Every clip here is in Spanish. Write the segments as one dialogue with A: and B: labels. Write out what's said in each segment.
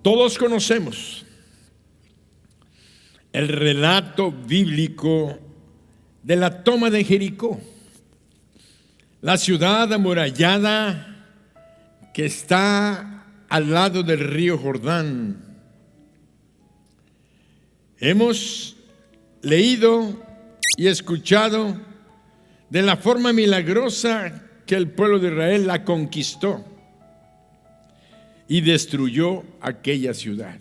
A: Todos conocemos el relato bíblico de la toma de Jericó, la ciudad amurallada que está al lado del río Jordán. Hemos leído y escuchado de la forma milagrosa que el pueblo de Israel la conquistó y destruyó aquella ciudad.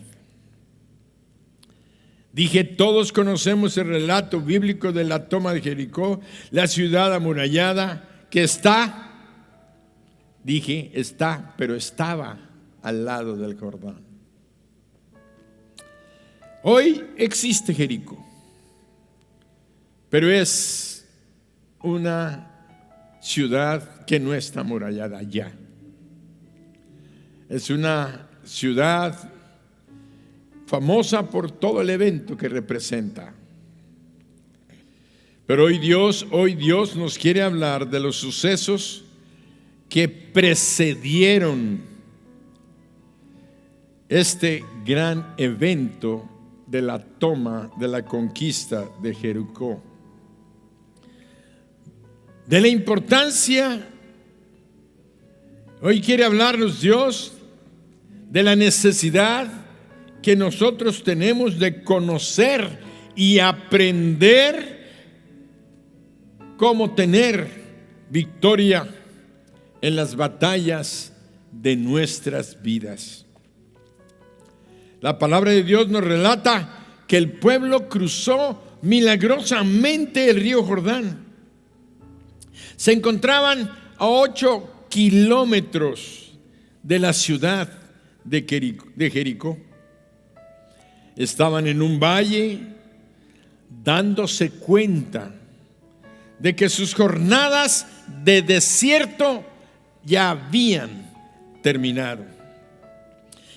A: Dije, todos conocemos el relato bíblico de la toma de Jericó, la ciudad amurallada que está, pero estaba al lado del Jordán. Hoy existe Jericó, pero es una ciudad que no está amurallada ya. Es una ciudad famosa por todo el evento que representa. Pero hoy Dios nos quiere hablar de los sucesos que precedieron este gran evento de la toma, de la conquista de Jericó. De la importancia, hoy quiere hablarnos Dios de la necesidad que nosotros tenemos de conocer y aprender cómo tener victoria en las batallas de nuestras vidas. La palabra de Dios nos relata que el pueblo cruzó milagrosamente el río Jordán. Se encontraban a 8 kilómetros de la ciudad de Jericó. Estaban en un valle dándose cuenta de que sus jornadas de desierto ya habían terminado.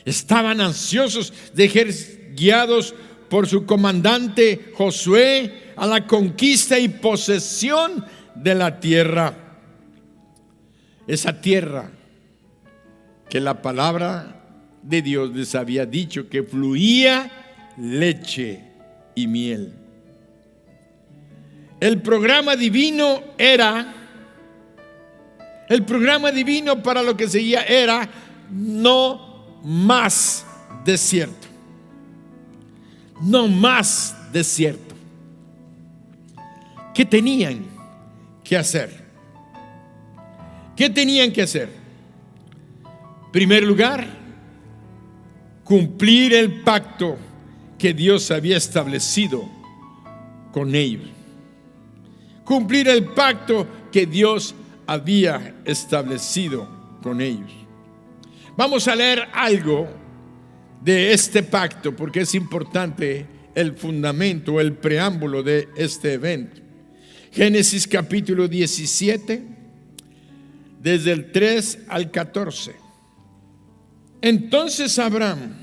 A: Estaban ansiosos de ser guiados por su comandante Josué a la conquista y posesión de la tierra. Esa tierra que la palabra de Dios les había dicho que fluía leche y miel. El programa divino para lo que seguía era no más desierto. No más desierto. ¿Qué tenían que hacer? ¿Qué tenían que hacer? En primer lugar, cumplir el pacto que Dios había establecido con ellos. Cumplir el pacto que Dios había establecido con ellos. Vamos a leer algo de este pacto porque es importante el fundamento, el preámbulo de este evento. Génesis capítulo 17, desde el 3 al 14. Entonces Abraham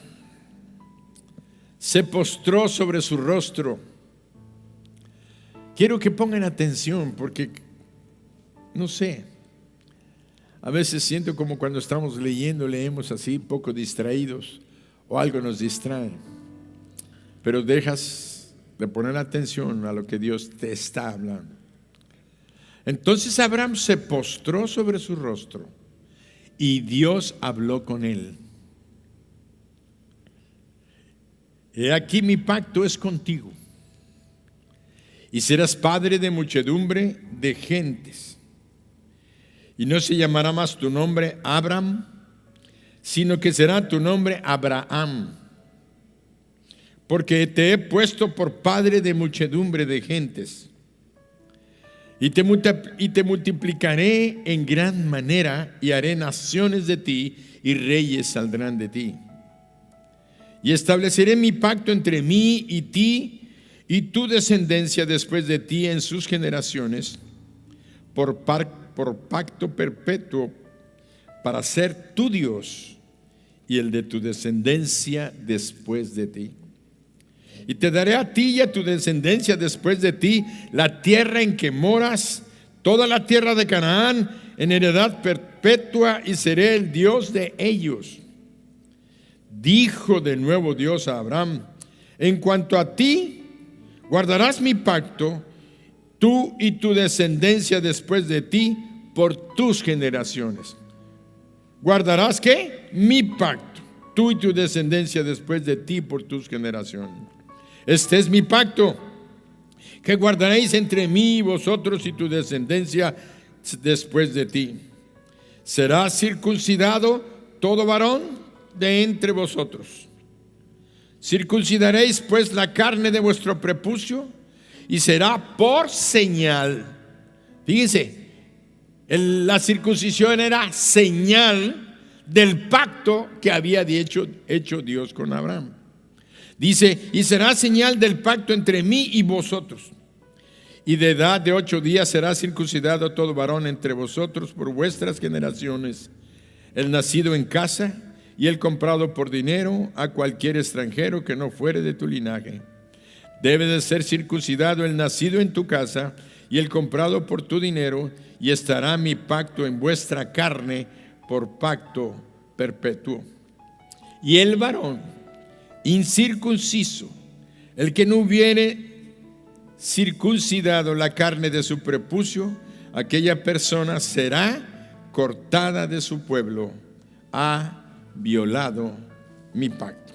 A: se postró sobre su rostro. Quiero que pongan atención porque, no sé, a veces siento como cuando estamos leemos así, poco distraídos o algo nos distrae. Pero dejas de poner atención a lo que Dios te está hablando. Entonces Abraham se postró sobre su rostro y Dios habló con él. He aquí mi pacto es contigo, y serás padre de muchedumbre de gentes, y no se llamará más tu nombre Abraham, sino que será tu nombre Abraham, porque te he puesto por padre de muchedumbre de gentes, y te multiplicaré en gran manera, y haré naciones de ti, y reyes saldrán de ti. Y estableceré mi pacto entre mí y ti y tu descendencia después de ti en sus generaciones por pacto perpetuo para ser tu Dios y el de tu descendencia después de ti. Y te daré a ti y a tu descendencia después de ti la tierra en que moras, toda la tierra de Canaán en heredad perpetua, y seré el Dios de ellos. Dijo de nuevo Dios a Abraham: en cuanto a ti, guardarás mi pacto, tú y tu descendencia después de ti, por tus generaciones. ¿Guardarás qué? Mi pacto, tú y tu descendencia después de ti, por tus generaciones. Este es mi pacto, que guardaréis entre mí y vosotros y tu descendencia después de ti. Será circuncidado todo varón de entre vosotros. Circuncidaréis pues la carne de vuestro prepucio, y será por señal. Fíjense, la circuncisión era señal del pacto que había hecho Dios con Abraham. Dice: y será señal del pacto entre mí y vosotros. Y de edad de 8 días será circuncidado todo varón entre vosotros por vuestras generaciones, el nacido en casa y el comprado por dinero a cualquier extranjero que no fuere de tu linaje. Debe de ser circuncidado el nacido en tu casa y el comprado por tu dinero, y estará mi pacto en vuestra carne por pacto perpetuo. Y el varón incircunciso, el que no hubiere circuncidado la carne de su prepucio, aquella persona será cortada de su pueblo, ha violado mi pacto.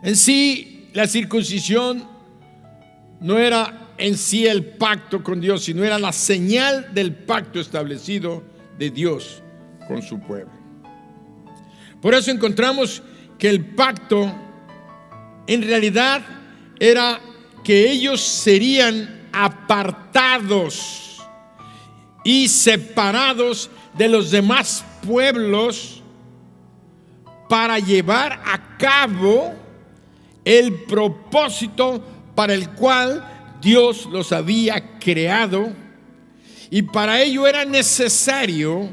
A: En sí, la circuncisión no era en sí el pacto con Dios, sino era la señal del pacto establecido de Dios con su pueblo. Por eso encontramos que el pacto en realidad era que ellos serían apartados y separados de los demás pueblos para llevar a cabo el propósito para el cual Dios los había creado, y para ello era necesario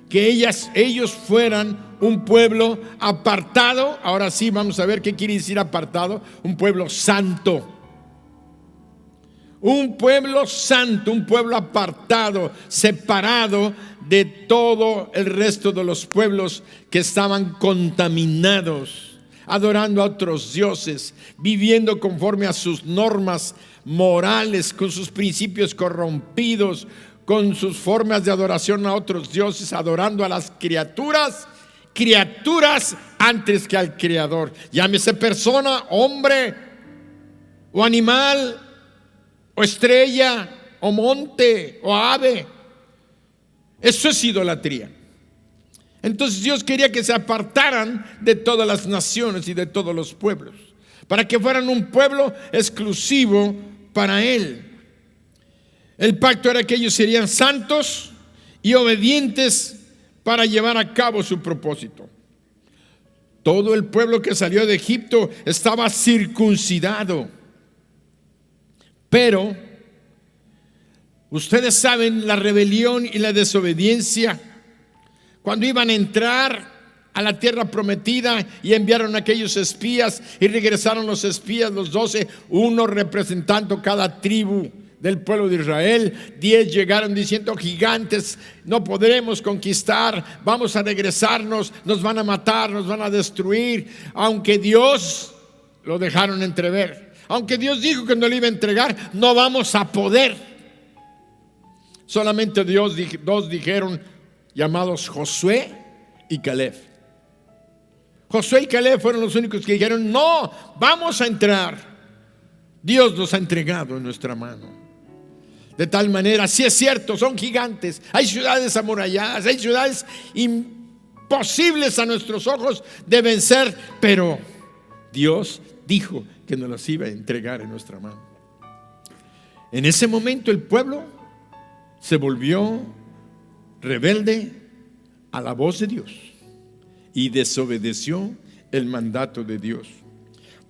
A: que ellos fueran un pueblo apartado. Ahora sí, vamos a ver qué quiere decir apartado. Un pueblo santo. Un pueblo santo, un pueblo apartado, separado de todo el resto de los pueblos que estaban contaminados, adorando a otros dioses, viviendo conforme a sus normas morales, con sus principios corrompidos, con sus formas de adoración a otros dioses, adorando a las criaturas antes que al Creador. Llámese persona, hombre o animal, o estrella, o monte, o ave. Eso es idolatría. Entonces Dios quería que se apartaran de todas las naciones y de todos los pueblos, para que fueran un pueblo exclusivo para Él. El pacto era que ellos serían santos y obedientes para llevar a cabo su propósito. Todo el pueblo que salió de Egipto estaba circuncidado. Pero ustedes saben la rebelión y la desobediencia cuando iban a entrar a la tierra prometida y enviaron a aquellos espías, y regresaron los espías, los 12, uno representando cada tribu del pueblo de Israel. 10 llegaron diciendo: gigantes no podremos conquistar, vamos a regresarnos, nos van a matar, nos van a destruir. Aunque Dios lo dejaron entrever, aunque Dios dijo que no le iba a entregar, no vamos a poder. Solamente dos dijeron, llamados Josué y Caleb. Josué y Caleb fueron los únicos que dijeron: no, vamos a entrar. Dios los ha entregado en nuestra mano. De tal manera, sí es cierto, son gigantes, hay ciudades amuralladas, hay ciudades imposibles a nuestros ojos de vencer, pero Dios dijo que nos las iba a entregar en nuestra mano. En ese momento el pueblo se volvió rebelde a la voz de Dios y desobedeció el mandato de Dios.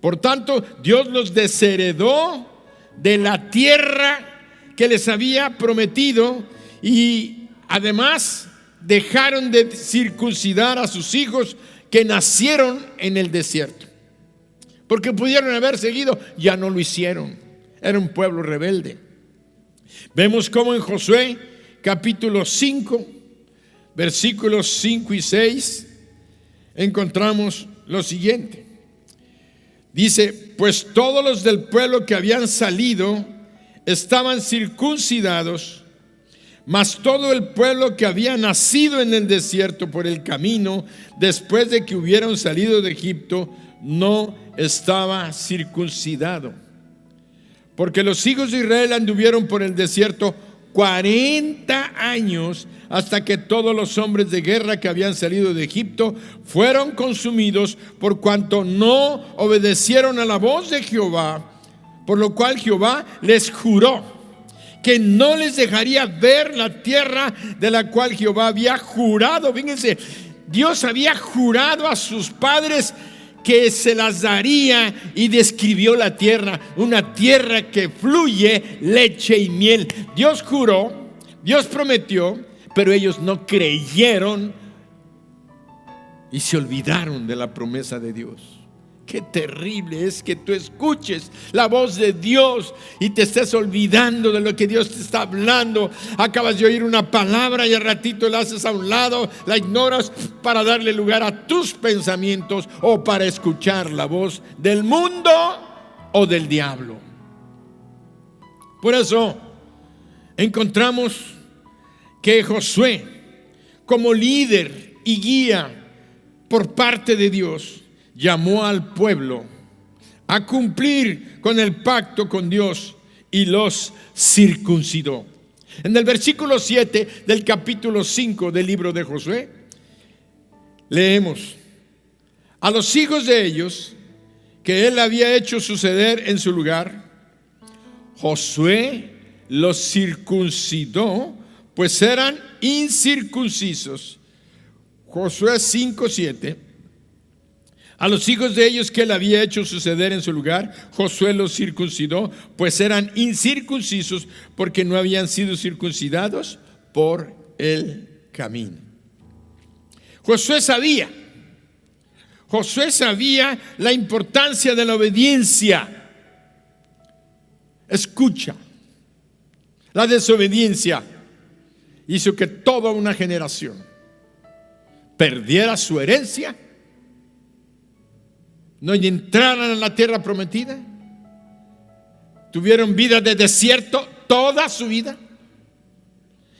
A: Por tanto, Dios los desheredó de la tierra que les había prometido, y además dejaron de circuncidar a sus hijos que nacieron en el desierto. Porque pudieron haber seguido, ya no lo hicieron. Era un pueblo rebelde. Vemos cómo en Josué capítulo 5, versículos 5 y 6, encontramos lo siguiente. Dice, pues todos los del pueblo que habían salido estaban circuncidados, mas todo el pueblo que había nacido en el desierto por el camino, después de que hubieron salido de Egipto, no estaba circuncidado. Porque los hijos de Israel anduvieron por el desierto 40 años, hasta que todos los hombres de guerra que habían salido de Egipto fueron consumidos, por cuanto no obedecieron a la voz de Jehová, por lo cual Jehová les juró que no les dejaría ver la tierra de la cual Jehová había jurado. Fíjense, Dios había jurado a sus padres que se las daría, y describió la tierra, una tierra que fluye leche y miel. Dios juró, Dios prometió, pero ellos no creyeron y se olvidaron de la promesa de Dios. Qué terrible es que tú escuches la voz de Dios y te estés olvidando de lo que Dios te está hablando. Acabas de oír una palabra y al ratito la haces a un lado, la ignoras para darle lugar a tus pensamientos o para escuchar la voz del mundo o del diablo. Por eso encontramos que Josué, como líder y guía por parte de Dios, llamó al pueblo a cumplir con el pacto con Dios y los circuncidó. En el versículo 7 del capítulo 5 del libro de Josué, leemos: a los hijos de ellos que él había hecho suceder en su lugar, Josué los circuncidó, pues eran incircuncisos. Josué 5:7. A los hijos de ellos que él había hecho suceder en su lugar, Josué los circuncidó, pues eran incircuncisos, porque no habían sido circuncidados por el camino. Josué sabía la importancia de la obediencia. Escucha, la desobediencia hizo que toda una generación perdiera su herencia, no entraran a la tierra prometida, tuvieron vida de desierto toda su vida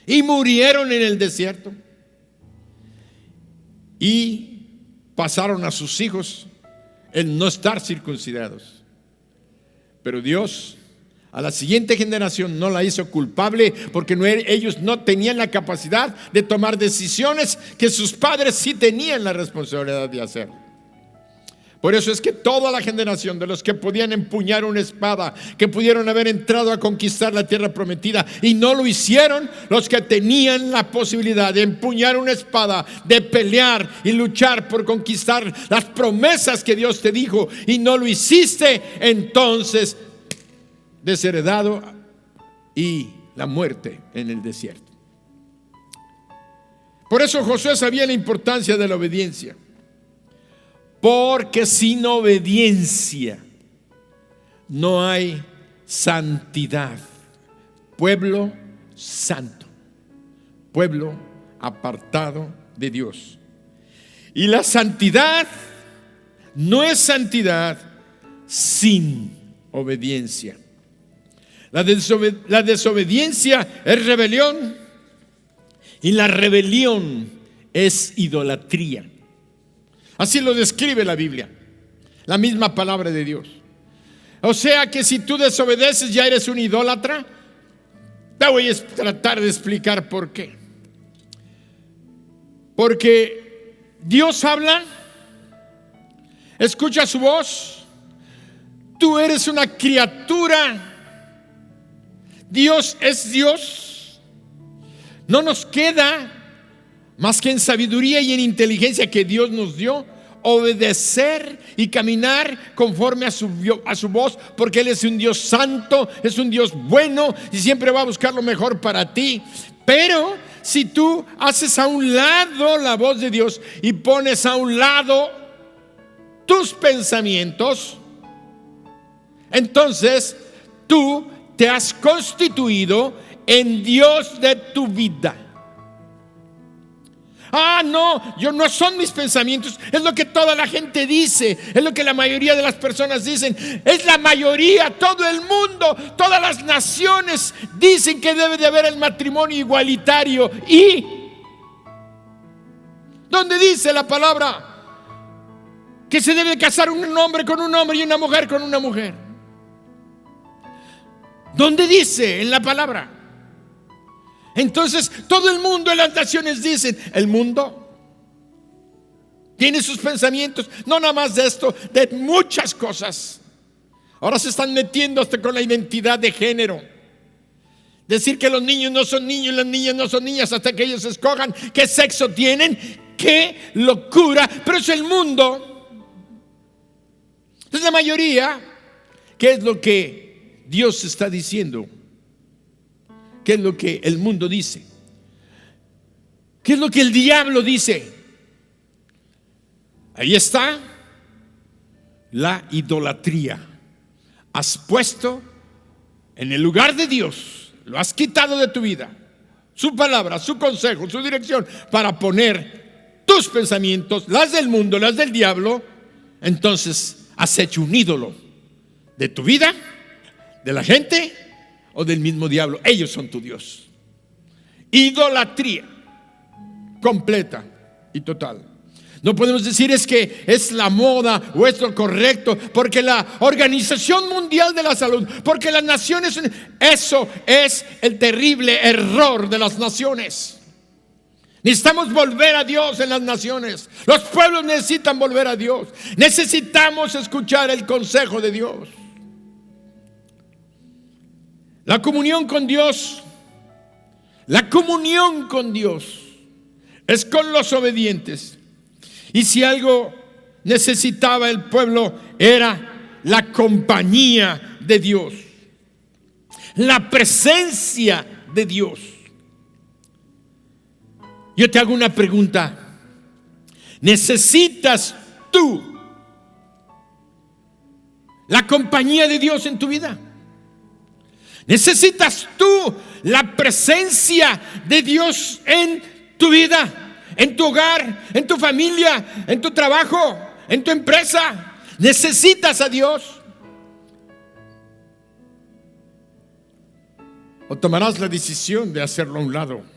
A: y murieron en el desierto, y pasaron a sus hijos el no estar circuncidados. Pero Dios a la siguiente generación no la hizo culpable, porque ellos no tenían la capacidad de tomar decisiones que sus padres sí tenían la responsabilidad de hacer. Por eso es que toda la generación de los que podían empuñar una espada, que pudieron haber entrado a conquistar la tierra prometida y no lo hicieron, los que tenían la posibilidad de empuñar una espada, de pelear y luchar por conquistar las promesas que Dios te dijo y no lo hiciste, entonces desheredado y la muerte en el desierto. Por eso Josué sabía la importancia de la obediencia, porque sin obediencia no hay santidad. Pueblo santo, pueblo apartado de Dios. Y la santidad no es santidad sin obediencia. La desobediencia es rebelión, y la rebelión es idolatría. Así lo describe la Biblia, la misma palabra de Dios. O sea que si tú desobedeces ya eres un idólatra. Te voy a tratar de explicar por qué. Porque Dios habla, escucha su voz, tú eres una criatura, Dios es Dios. No nos queda más que en sabiduría y en inteligencia que Dios nos dio, obedecer y caminar conforme a su voz, porque Él es un Dios santo, es un Dios bueno y siempre va a buscar lo mejor para ti. Pero si tú haces a un lado la voz de Dios y pones a un lado tus pensamientos, entonces tú te has constituido en Dios de tu vida. No, yo no son mis pensamientos, es lo que toda la gente dice, es lo que la mayoría de las personas dicen, es la mayoría, todo el mundo, todas las naciones dicen que debe de haber el matrimonio igualitario. ¿Y dónde dice la palabra que se debe casar un hombre con un hombre y una mujer con una mujer? ¿Dónde dice en la palabra? Entonces todo el mundo en las naciones dicen, el mundo tiene sus pensamientos, no nada más de esto, de muchas cosas. Ahora se están metiendo hasta con la identidad de género. Decir que los niños no son niños y las niñas no son niñas hasta que ellos escojan qué sexo tienen. ¡Qué locura! Pero es el mundo. Entonces la mayoría, ¿qué es lo que Dios está diciendo? ¿Qué es lo que el mundo dice? ¿Qué es lo que el diablo dice? Ahí está la idolatría. Has puesto en el lugar de Dios, lo has quitado de tu vida, su palabra, su consejo, su dirección, para poner tus pensamientos, las del mundo, las del diablo. Entonces has hecho un ídolo de tu vida, de la gente o del mismo diablo. Ellos son tu Dios. Idolatría completa y total. No podemos decir es que es la moda o es lo correcto, porque la Organización Mundial de la Salud, porque las naciones, eso es el terrible error de las naciones. Necesitamos volver a Dios en las naciones. Los pueblos necesitan volver a Dios. Necesitamos escuchar el consejo de Dios. La comunión con Dios, es con los obedientes. Y si algo necesitaba el pueblo era la compañía de Dios, la presencia de Dios. Yo te hago una pregunta: ¿necesitas tú la compañía de Dios en tu vida? ¿Necesitas tú la presencia de Dios en tu vida, en tu hogar, en tu familia, en tu trabajo, en tu empresa? ¿Necesitas a Dios? ¿O tomarás la decisión de hacerlo a un lado?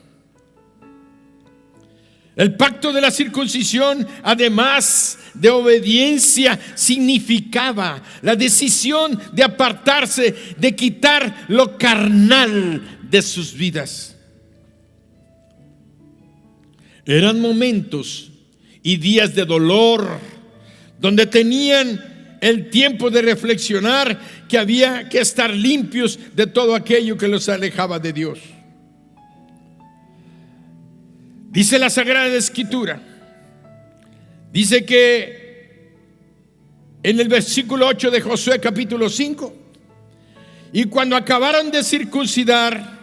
A: El pacto de la circuncisión, además de obediencia, significaba la decisión de apartarse, de quitar lo carnal de sus vidas. Eran momentos y días de dolor, donde tenían el tiempo de reflexionar que había que estar limpios de todo aquello que los alejaba de Dios. Dice la Sagrada Escritura, dice que en el versículo 8 de Josué capítulo 5, y cuando acabaron de circuncidar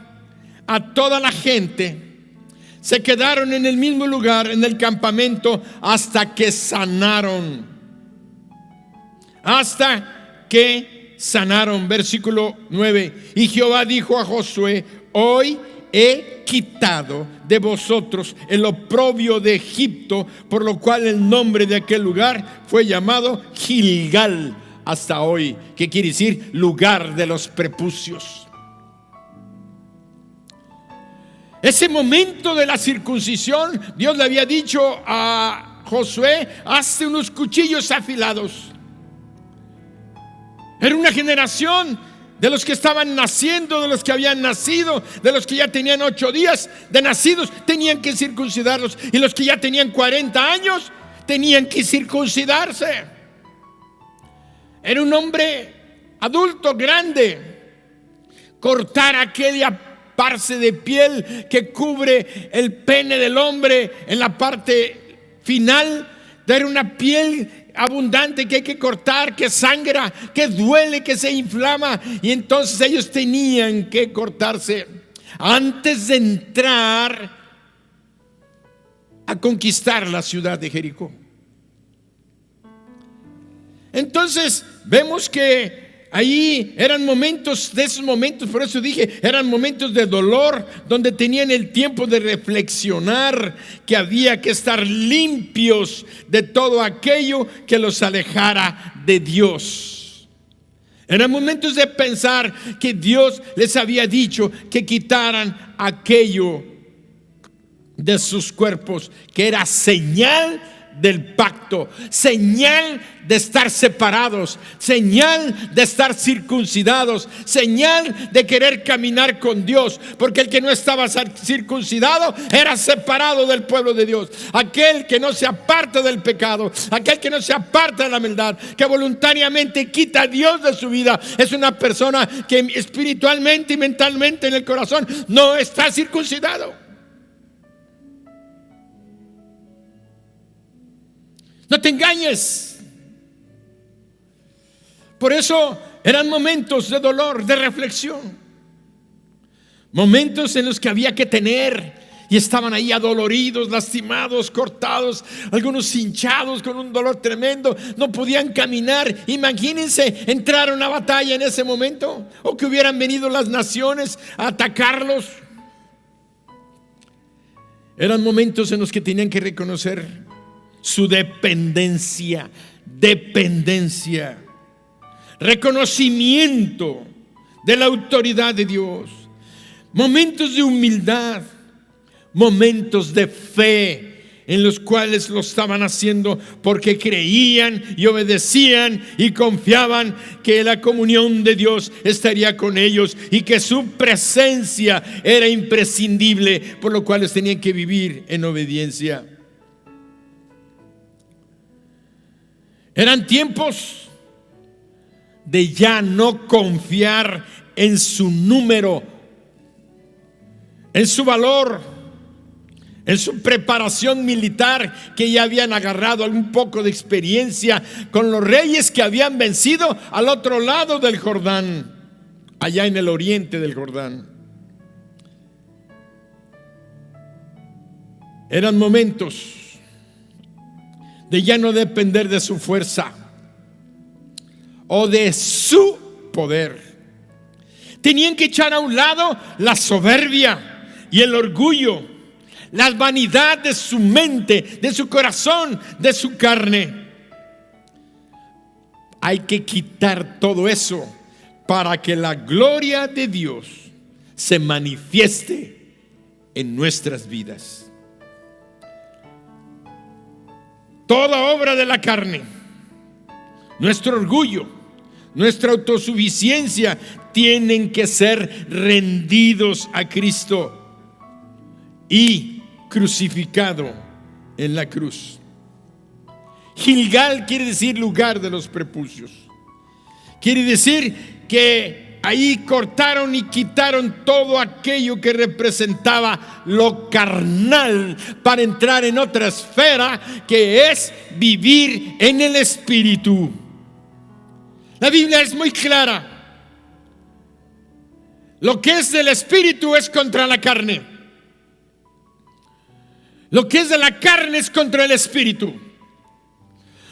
A: a toda la gente, se quedaron en el mismo lugar, en el campamento, hasta que sanaron. Versículo 9. Y Jehová dijo a Josué: hoy he quitado de vosotros el oprobio de Egipto, por lo cual el nombre de aquel lugar fue llamado Gilgal hasta hoy, que quiere decir lugar de los prepucios. Ese momento de la circuncisión, Dios le había dicho a Josué: hazte unos cuchillos afilados. Era una generación de los que estaban naciendo, de los que habían nacido, de los que ya tenían 8 días de nacidos, tenían que circuncidarlos. Y los que ya tenían 40 años, tenían que circuncidarse. Era un hombre adulto, grande. Cortar aquella parce de piel que cubre el pene del hombre en la parte final. Era una piel abundante que hay que cortar, que sangra, que duele, que se inflama. Y entonces ellos tenían que cortarse antes de entrar a conquistar la ciudad de Jericó. Entonces vemos que Ahí eran momentos, de esos momentos, por eso dije, eran momentos de dolor, donde tenían el tiempo de reflexionar que había que estar limpios de todo aquello que los alejara de Dios. Eran momentos de pensar que Dios les había dicho que quitaran aquello de sus cuerpos, que era señal del pacto, señal de estar separados, señal de estar circuncidados, señal de querer caminar con Dios, porque el que no estaba circuncidado era separado del pueblo de Dios. Aquel que no se aparta del pecado, aquel que no se aparta de la maldad, que voluntariamente quita a Dios de su vida, es una persona que espiritualmente y mentalmente en el corazón no está circuncidado. No te engañes. Por eso eran momentos de dolor, de reflexión, momentos en los que había que tener, y estaban ahí adoloridos, lastimados, cortados, algunos hinchados con un dolor tremendo, no podían caminar. Imagínense entrar a una batalla en ese momento, o que hubieran venido las naciones a atacarlos. Eran momentos en los que tenían que reconocer su dependencia, reconocimiento de la autoridad de Dios, momentos de humildad, momentos de fe en los cuales lo estaban haciendo porque creían y obedecían y confiaban que la comunión de Dios estaría con ellos y que su presencia era imprescindible, por lo cual tenían que vivir en obediencia. Eran tiempos de ya no confiar en su número, en su valor, en su preparación militar, que ya habían agarrado un poco de experiencia con los reyes que habían vencido al otro lado del Jordán, allá en el oriente del Jordán. Eran momentos de ya no depender de su fuerza o de su poder. Tenían que echar a un lado la soberbia y el orgullo, la vanidad de su mente, de su corazón, de su carne. Hay que quitar todo eso para que la gloria de Dios se manifieste en nuestras vidas. Toda obra de la carne, nuestro orgullo, nuestra autosuficiencia, tienen que ser rendidos a Cristo y crucificado en la cruz. Gilgal quiere decir lugar de los prepucios. Quiere decir que ahí cortaron y quitaron todo aquello que representaba lo carnal para entrar en otra esfera, que es vivir en el Espíritu. La Biblia es muy clara. Lo que es del Espíritu es contra la carne. Lo que es de la carne es contra el Espíritu.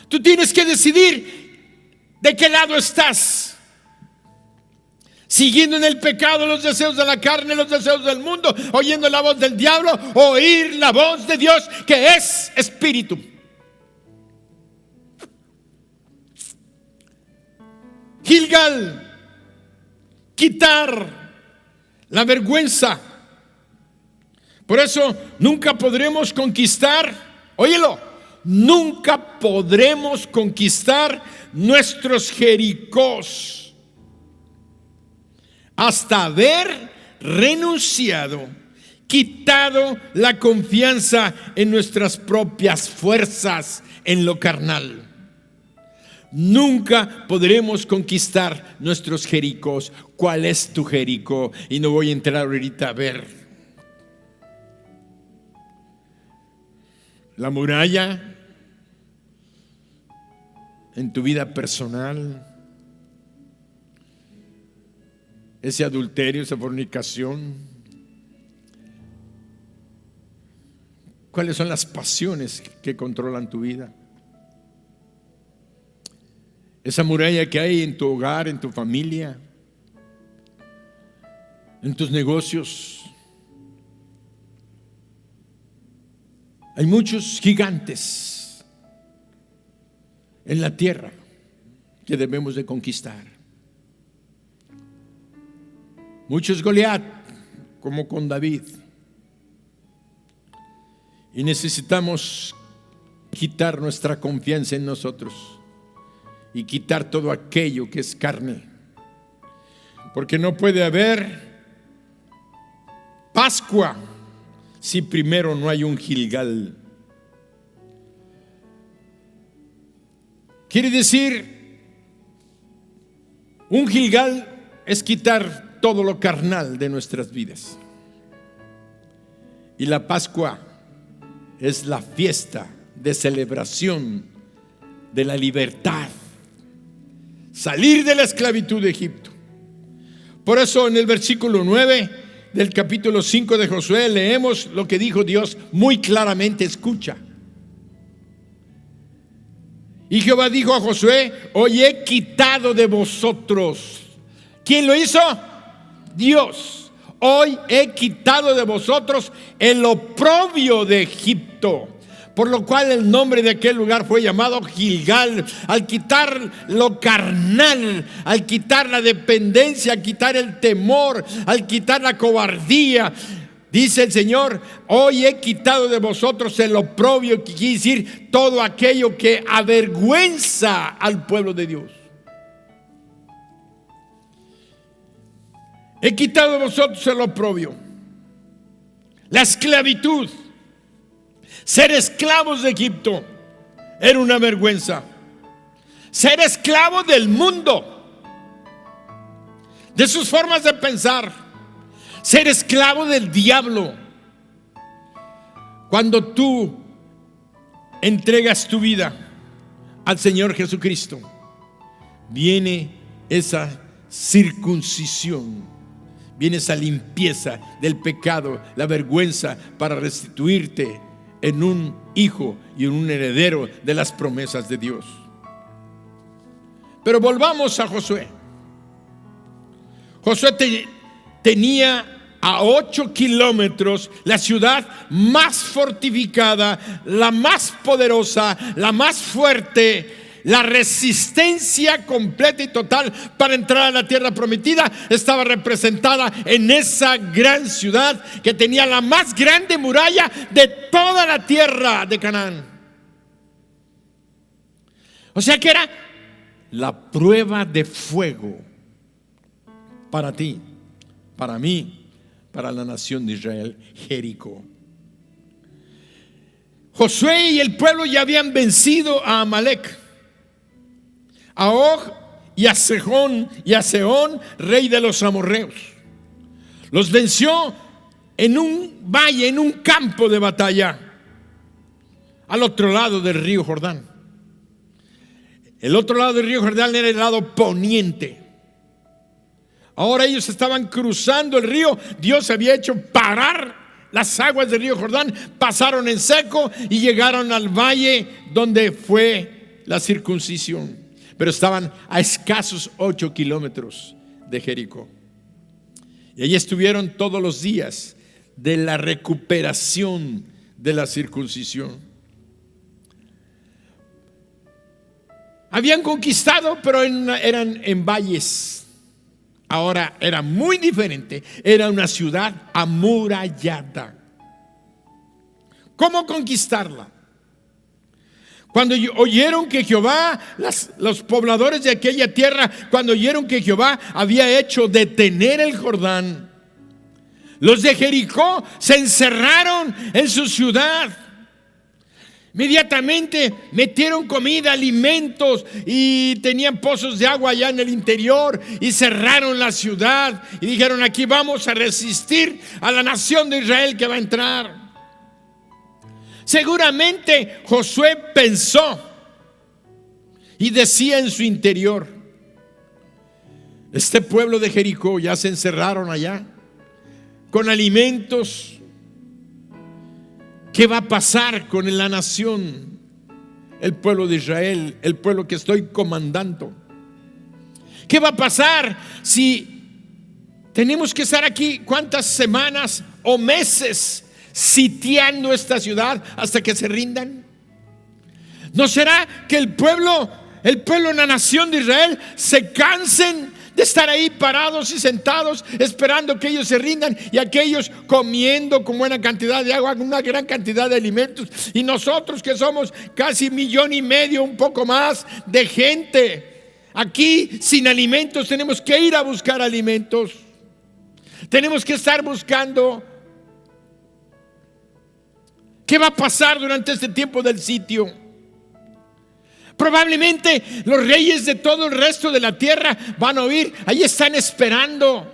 A: Tú tienes que decidir de qué lado estás. Siguiendo en el pecado, los deseos de la carne, los deseos del mundo, oyendo la voz del diablo, oír la voz de Dios, que es Espíritu. Gilgal, quitar la vergüenza. Por eso nunca podremos conquistar, óyelo, nunca podremos conquistar nuestros Jericós hasta haber renunciado, quitado la confianza en nuestras propias fuerzas, en lo carnal. Nunca podremos conquistar nuestros Jericós. ¿Cuál es tu Jericó? Y no voy a entrar ahorita a ver la muralla en tu vida personal, ese adulterio, esa fornicación. ¿Cuáles son las pasiones que controlan tu vida? esa muralla que hay en tu hogar, en tu familia, en tus negocios. Hay muchos gigantes en la tierra que debemos de conquistar. Muchos Goliat, como con David. Y necesitamos quitar nuestra confianza en nosotros y quitar todo aquello que es carne. Porque no puede haber Pascua si primero no hay un Gilgal. Quiere decir, un Gilgal es quitar todo lo carnal de nuestras vidas. Y la Pascua es la fiesta de celebración de la libertad, salir de la esclavitud de Egipto. Por eso en el versículo 9 del capítulo 5 de Josué leemos lo que dijo Dios muy claramente. Escucha. Y Jehová dijo a Josué: hoy he quitado de vosotros. ¿Quién lo hizo? Dios. Hoy he quitado de vosotros el oprobio de Egipto, por lo cual el nombre de aquel lugar fue llamado Gilgal. Al quitar lo carnal, al quitar la dependencia, al quitar el temor, al quitar la cobardía, dice el Señor: hoy he quitado de vosotros el oprobio, que quiere decir todo aquello que avergüenza al pueblo de Dios. He quitado de vosotros el oprobio, la esclavitud. Ser esclavos de Egipto era una vergüenza. Ser esclavo del mundo, de sus formas de pensar. Ser esclavo del diablo. Cuando tú entregas tu vida al Señor Jesucristo, viene esa circuncisión. Viene esa limpieza del pecado, la vergüenza, para restituirte en un hijo y en un heredero de las promesas de Dios. Pero volvamos a Josué. Josué tenía a 8 kilómetros la ciudad más fortificada, la más poderosa, la más fuerte. La resistencia completa y total para entrar a la tierra prometida estaba representada en esa gran ciudad que tenía la más grande muralla de toda la tierra de Canaán. O sea que era la prueba de fuego para ti, para mí, para la nación de Israel, Jericó. Josué y el pueblo ya habían vencido a Amalek, a Og y a Sejón y a Sehón, rey de los amorreos. Los venció en un valle, en un campo de batalla, al otro lado del río Jordán. El otro lado del río Jordán era el lado poniente. Ahora ellos estaban cruzando el río. Dios había hecho parar las aguas del río Jordán, pasaron en seco y llegaron al valle donde fue la circuncisión. Pero estaban a escasos 8 kilómetros de Jericó. Y allí estuvieron todos los días de la recuperación de la circuncisión. Habían conquistado, pero eran en valles. Ahora era muy diferente. Era una ciudad amurallada. ¿Cómo conquistarla? Cuando oyeron que Jehová, los pobladores de aquella tierra, cuando oyeron que Jehová había hecho detener el Jordán, los de Jericó se encerraron en su ciudad. Inmediatamente metieron comida, alimentos, y tenían pozos de agua allá en el interior, y cerraron la ciudad y dijeron: aquí vamos a resistir a la nación de Israel que va a entrar. Seguramente Josué pensó y decía en su interior: este pueblo de Jericó ya se encerraron allá con alimentos. ¿Qué va a pasar con la nación? el pueblo de Israel, el pueblo que estoy comandando. ¿Qué va a pasar si tenemos que estar aquí cuántas semanas o meses sitiando esta ciudad hasta que se rindan? ¿No será que el pueblo, la nación de Israel, se cansen de estar ahí parados y sentados esperando que ellos se rindan, y aquellos comiendo con buena cantidad de agua, con una gran cantidad de alimentos, y nosotros que somos casi 1,5 millones, un poco más de gente, aquí sin alimentos? Tenemos que ir a buscar alimentos, tenemos que estar buscando. ¿Qué va a pasar durante este tiempo del sitio? Probablemente los reyes de todo el resto de la tierra van a oír, ahí están esperando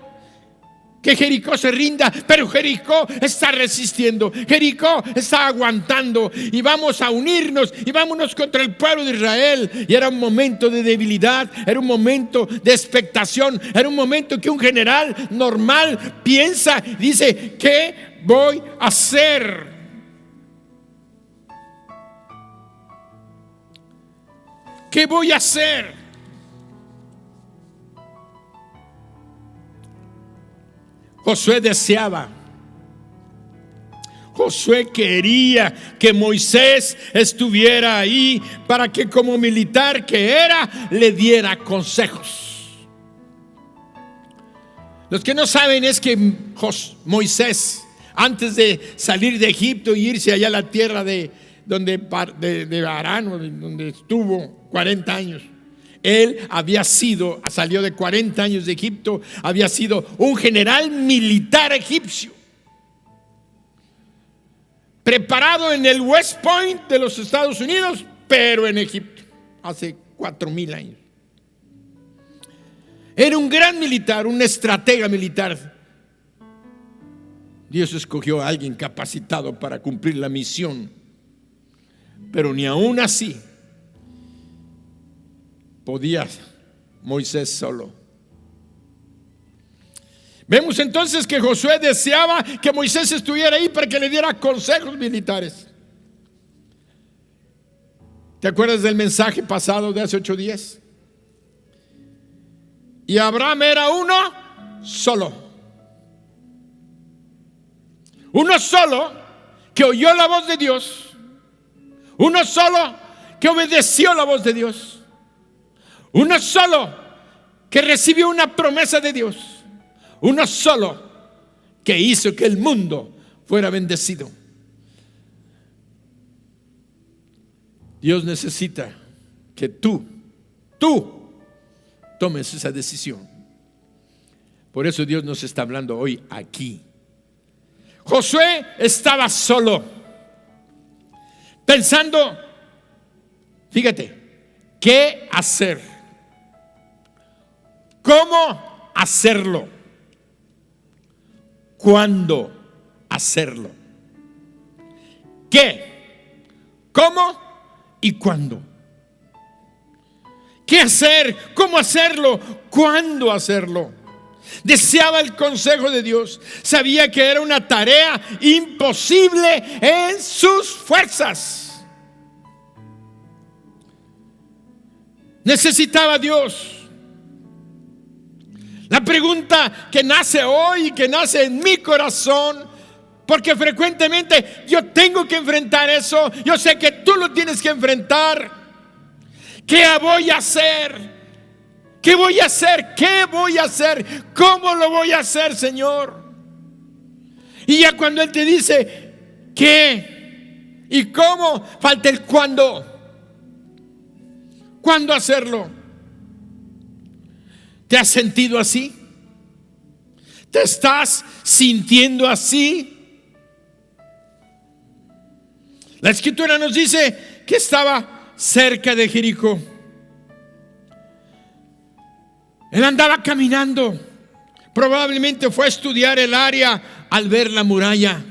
A: que Jericó se rinda, pero Jericó está resistiendo, Jericó está aguantando, y vamos a unirnos y vámonos contra el pueblo de Israel. Y era un momento de debilidad, era un momento de expectación, era un momento que un general normal piensa, dice: ¿qué voy a hacer? ¿Qué voy a hacer? Josué deseaba, Josué quería que Moisés estuviera ahí para que, como militar que era, le diera consejos. Los que no saben es que Moisés, antes de salir de Egipto y irse allá a la tierra de Harán, donde estuvo 40 años, él salió de 40 años de Egipto, había sido un general militar egipcio, preparado en el West Point de los Estados Unidos, pero en Egipto, hace 4,000 años. Era un gran militar, un estratega militar. Dios escogió a alguien capacitado para cumplir la misión, pero ni aún así podía Moisés solo. Vemos entonces que Josué deseaba que Moisés estuviera ahí para que le diera consejos militares. ¿Te acuerdas del mensaje pasado de hace 8 días? Y Abraham era uno solo que oyó la voz de Dios, uno solo que obedeció la voz de Dios, uno solo que recibió una promesa de Dios, uno solo que hizo que el mundo fuera bendecido. Dios necesita que tú tomes esa decisión. Por eso Dios nos está hablando hoy aquí. Josué estaba solo, pensando, fíjate, ¿qué hacer? ¿Cómo hacerlo? ¿Cuándo hacerlo? ¿Qué? ¿Cómo? ¿Y cuándo? ¿Qué hacer? ¿Cómo hacerlo? ¿Cuándo hacerlo? Deseaba el consejo de Dios. Sabía que era una tarea imposible en sus fuerzas. Necesitaba a Dios. La pregunta que nace hoy y que nace en mi corazón, porque frecuentemente yo tengo que enfrentar eso, yo sé que tú lo tienes que enfrentar. ¿Qué voy a hacer? ¿Qué voy a hacer? ¿Qué voy a hacer? ¿Cómo lo voy a hacer, Señor? Y ya cuando Él te dice ¿qué? ¿Y cómo? Falta el cuándo. ¿Cuándo hacerlo? ¿Te has sentido así? ¿Te estás sintiendo así? La Escritura nos dice que estaba cerca de Jericó. Él andaba caminando. Probablemente fue a estudiar el área al ver la muralla.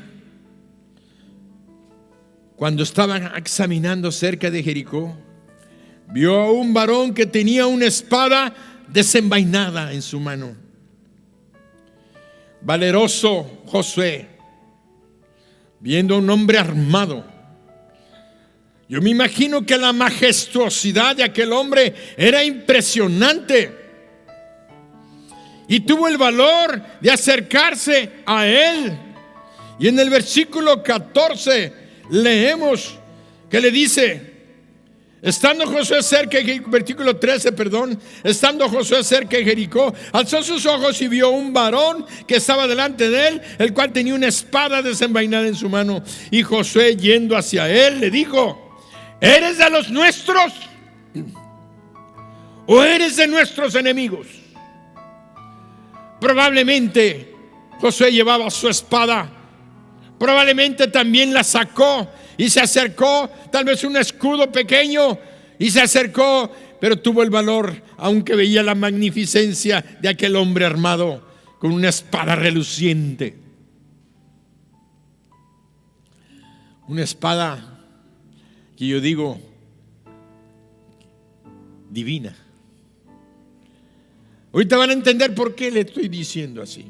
A: Cuando estaban examinando cerca de Jericó, vio a un varón que tenía una espada desenvainada en su mano. Valeroso Josué, viendo a un hombre armado Yo me imagino que la majestuosidad de aquel hombre era impresionante. Y tuvo el valor de acercarse a él. Y en el versículo 14 leemos que le dice: estando Josué cerca de versículo 13, estando Josué cerca de Jericó, alzó sus ojos y vio un varón que estaba delante de él, el cual tenía una espada desenvainada en su mano. Y Josué, yendo hacia él, le dijo: ¿eres de los nuestros o eres de nuestros enemigos? Probablemente Josué llevaba su espada, probablemente también la sacó y se acercó, tal vez un escudo pequeño, y se acercó, pero tuvo el valor, aunque veía la magnificencia de aquel hombre armado con una espada reluciente. Una espada que yo digo divina. Ahorita van a entender por qué le estoy diciendo así.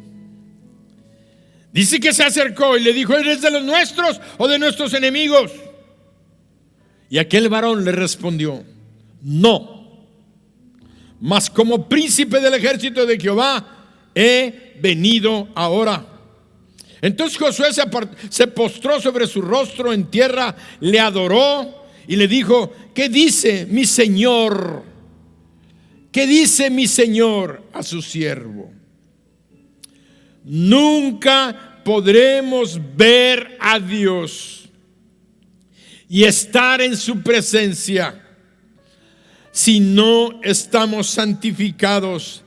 A: Dice que se acercó y le dijo: ¿eres de los nuestros o de nuestros enemigos? Y aquel varón le respondió: no, mas como príncipe del ejército de Jehová he venido ahora. Entonces Josué se postró sobre su rostro en tierra, le adoró y le dijo: ¿qué dice mi señor? ¿Qué dice mi señor a su siervo? Nunca podremos ver a Dios y estar en su presencia si no estamos santificados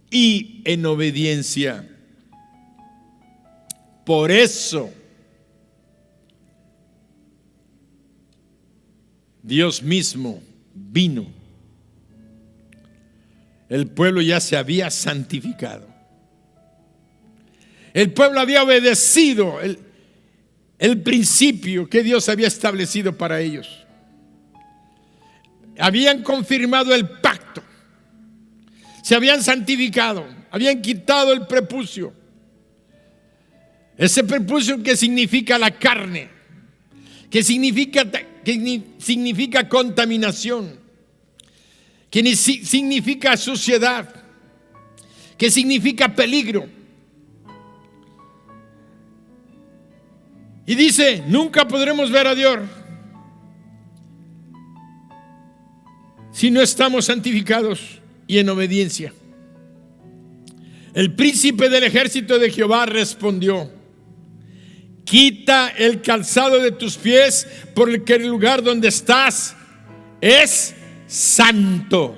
A: y en obediencia. Por eso Dios mismo vino. El pueblo ya se había santificado. El pueblo había obedecido el principio que Dios había establecido para ellos. Habían confirmado el pacto. Se habían santificado. Habían quitado el prepucio. Ese prepucio que significa la carne, que significa contaminación, que significa suciedad, que significa peligro. Y dice: nunca podremos ver a Dios si no estamos santificados y en obediencia. El príncipe del ejército de Jehová respondió: quita el calzado de tus pies, porque el lugar donde estás es santo.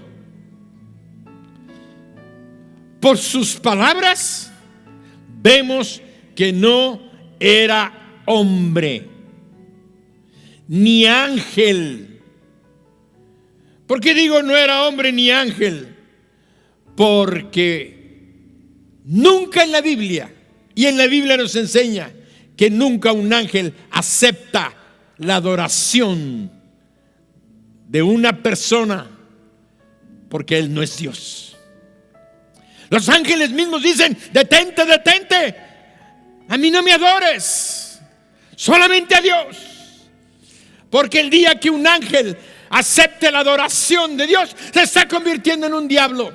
A: Por sus palabras vemos que no era hombre ni ángel. ¿Por qué digo no era hombre ni ángel? Porque nunca en la Biblia, y en la Biblia nos enseña que nunca un ángel acepta la adoración de una persona, porque él no es Dios. Los ángeles mismos dicen: detente, detente, a mí no me adores, solamente a Dios. Porque el día que un ángel acepte la adoración de Dios, se está convirtiendo en un diablo.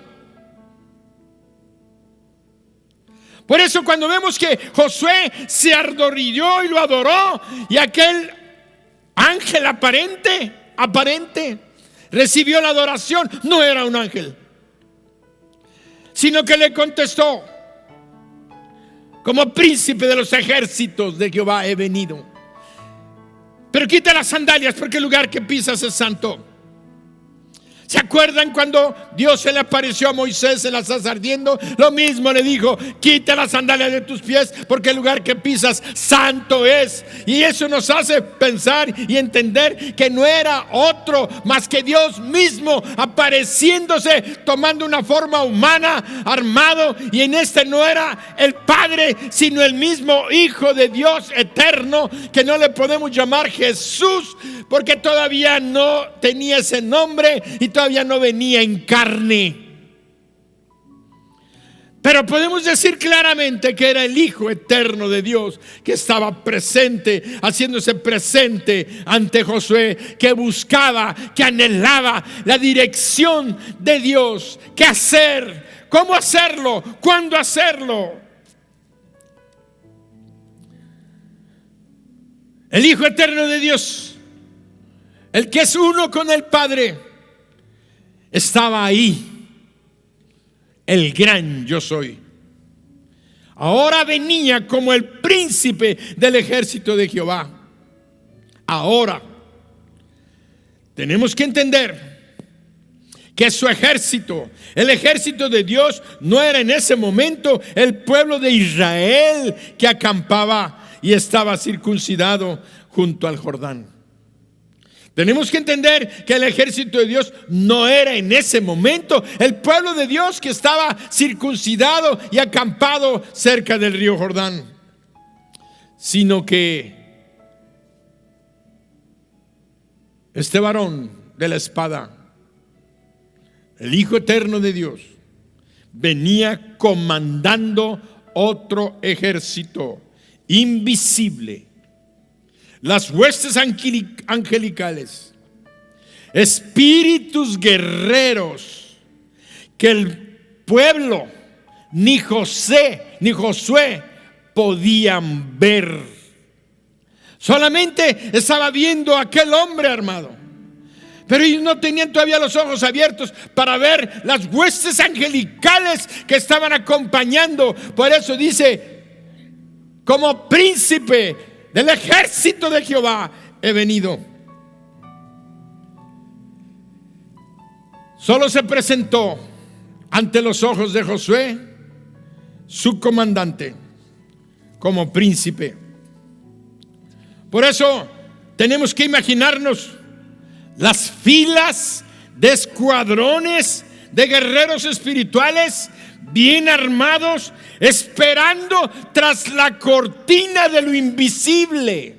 A: Por eso cuando vemos que Josué se arrodilló y lo adoró, y aquel ángel aparente recibió la adoración, no era un ángel, sino que le contestó: como príncipe de los ejércitos de Jehová he venido. Pero quita las sandalias, porque el lugar que pisas es santo. ¿Se acuerdan cuando Dios se le apareció a Moisés en la zarza ardiendo? Lo mismo le dijo: quita las sandalias de tus pies, porque el lugar que pisas santo es. Y eso nos hace pensar y entender que no era otro más que Dios mismo apareciéndose, tomando una forma humana, armado. Y en este no era el Padre, sino el mismo Hijo de Dios eterno, que no le podemos llamar Jesús, porque todavía no tenía ese nombre y todavía no venía en carne. Pero podemos decir claramente que era el Hijo eterno de Dios que estaba presente, haciéndose presente ante Josué, que buscaba, que anhelaba la dirección de Dios. ¿Qué hacer? ¿Cómo hacerlo? ¿Cuándo hacerlo? El Hijo eterno de Dios, el que es uno con el Padre, estaba ahí. El gran yo soy. Ahora venía como el príncipe del ejército de Jehová. Ahora tenemos que entender que su ejército, el ejército de Dios, no era en ese momento el pueblo de Israel que acampaba y estaba circuncidado junto al Jordán. Tenemos que entender que el ejército de Dios no era en ese momento el pueblo de Dios que estaba circuncidado y acampado cerca del río Jordán, sino que este varón de la espada, el Hijo eterno de Dios, venía comandando otro ejército invisible. Las huestes angelicales, espíritus guerreros que el pueblo, ni Josué podían ver. Solamente estaba viendo a aquel hombre armado, pero ellos no tenían todavía los ojos abiertos para ver las huestes angelicales que estaban acompañando. Por eso dice: como príncipe del ejército de Jehová he venido. Solo se presentó ante los ojos de Josué, su comandante, como príncipe. Por eso tenemos que imaginarnos las filas de escuadrones de guerreros espirituales bien armados, esperando tras la cortina de lo invisible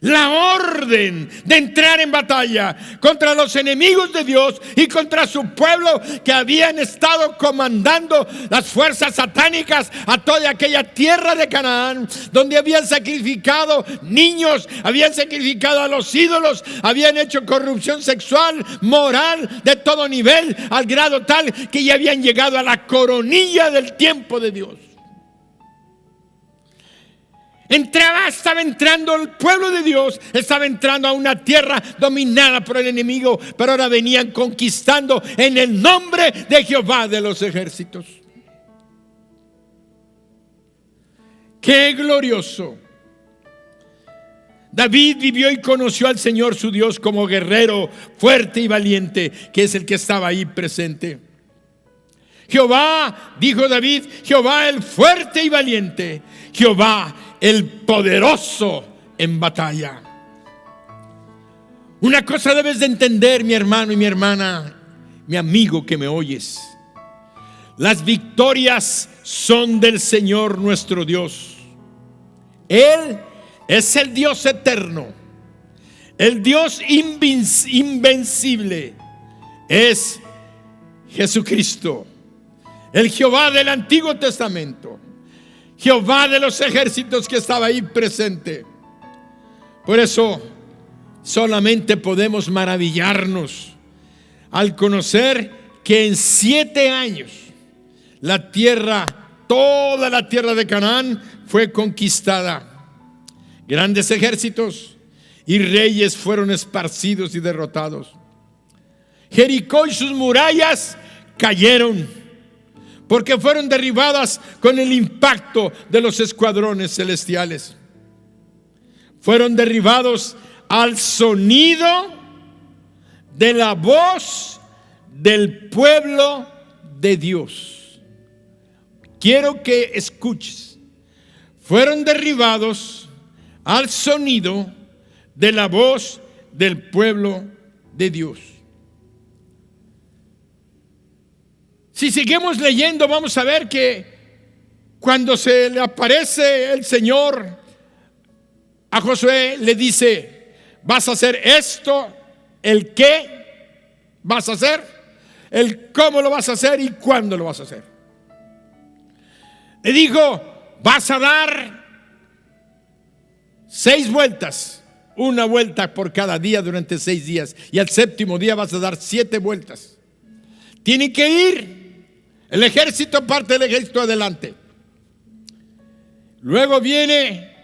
A: la orden de entrar en batalla contra los enemigos de Dios y contra su pueblo que habían estado comandando las fuerzas satánicas a toda aquella tierra de Canaán, donde habían sacrificado niños, habían sacrificado a los ídolos, habían hecho corrupción sexual, moral, de todo nivel, al grado tal que ya habían llegado a la coronilla del tiempo de Dios. Estaba entrando el pueblo de Dios, estaba entrando a una tierra dominada por el enemigo, pero ahora venían conquistando en el nombre de Jehová de los ejércitos. ¡Qué glorioso! David vivió y conoció al Señor su Dios como guerrero fuerte y valiente, que es el que estaba ahí presente. Jehová, dijo David, Jehová el fuerte y valiente, Jehová el poderoso en batalla. Una cosa debes de entender, mi hermano y mi hermana, mi amigo que me oyes: las victorias son del Señor nuestro Dios. Él es el Dios eterno, el Dios invencible. Es Jesucristo, el Jehová del Antiguo Testamento, Jehová de los ejércitos que estaba ahí presente. Por eso solamente podemos maravillarnos al conocer que en 7 años la tierra, toda la tierra de Canaán fue conquistada. Grandes ejércitos y reyes fueron esparcidos y derrotados. Jericó y sus murallas cayeron, porque fueron derribadas con el impacto de los escuadrones celestiales. Fueron derribados al sonido de la voz del pueblo de Dios. Quiero que escuches. Fueron derribados al sonido de la voz del pueblo de Dios. Si seguimos leyendo, vamos a ver que cuando se le aparece el Señor a Josué, le dice: vas a hacer esto, el qué vas a hacer, el cómo lo vas a hacer y cuándo lo vas a hacer. Le dijo: vas a dar 6 vueltas, una vuelta por cada día durante 6 días, y al séptimo día vas a dar 7 vueltas. Tiene que ir el ejército, parte del ejército adelante. Luego viene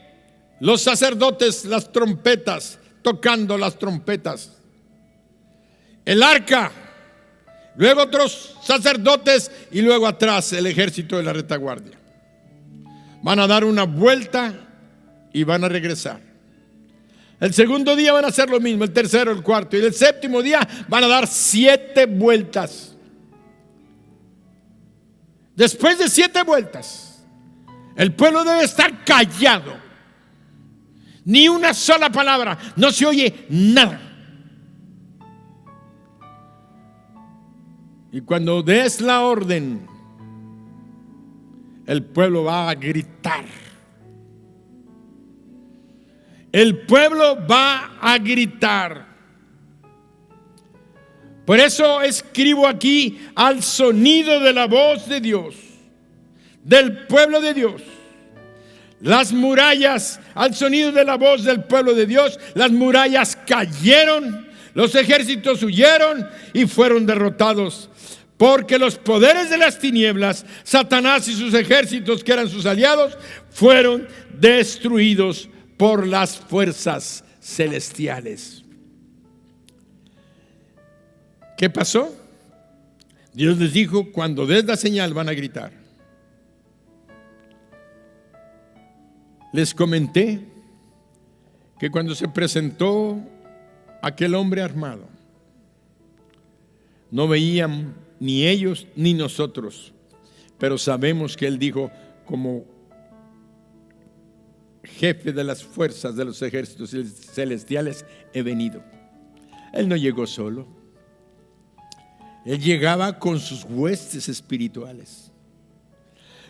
A: los sacerdotes, las trompetas, tocando las trompetas. El arca, luego otros sacerdotes y luego atrás el ejército de la retaguardia. Van a dar una vuelta y van a regresar. El segundo día van a hacer lo mismo, el tercero, el cuarto, y el séptimo día van a dar 7 vueltas. Después de 7 vueltas, el pueblo debe estar callado. Ni una sola palabra, no se oye nada. Y cuando des la orden, el pueblo va a gritar. El pueblo va a gritar. Por eso escribo aquí: al sonido de la voz de Dios, del pueblo de Dios. Las murallas, al sonido de la voz del pueblo de Dios, las murallas cayeron, los ejércitos huyeron y fueron derrotados. Porque los poderes de las tinieblas, Satanás y sus ejércitos, que eran sus aliados, fueron destruidos por las fuerzas celestiales. ¿Qué pasó? Dios les dijo: cuando des la señal van a gritar. Les comenté que cuando se presentó aquel hombre armado, no veían ni ellos ni nosotros, pero sabemos que él dijo: como jefe de las fuerzas de los ejércitos celestiales he venido. Él no llegó solo, él llegaba con sus huestes espirituales.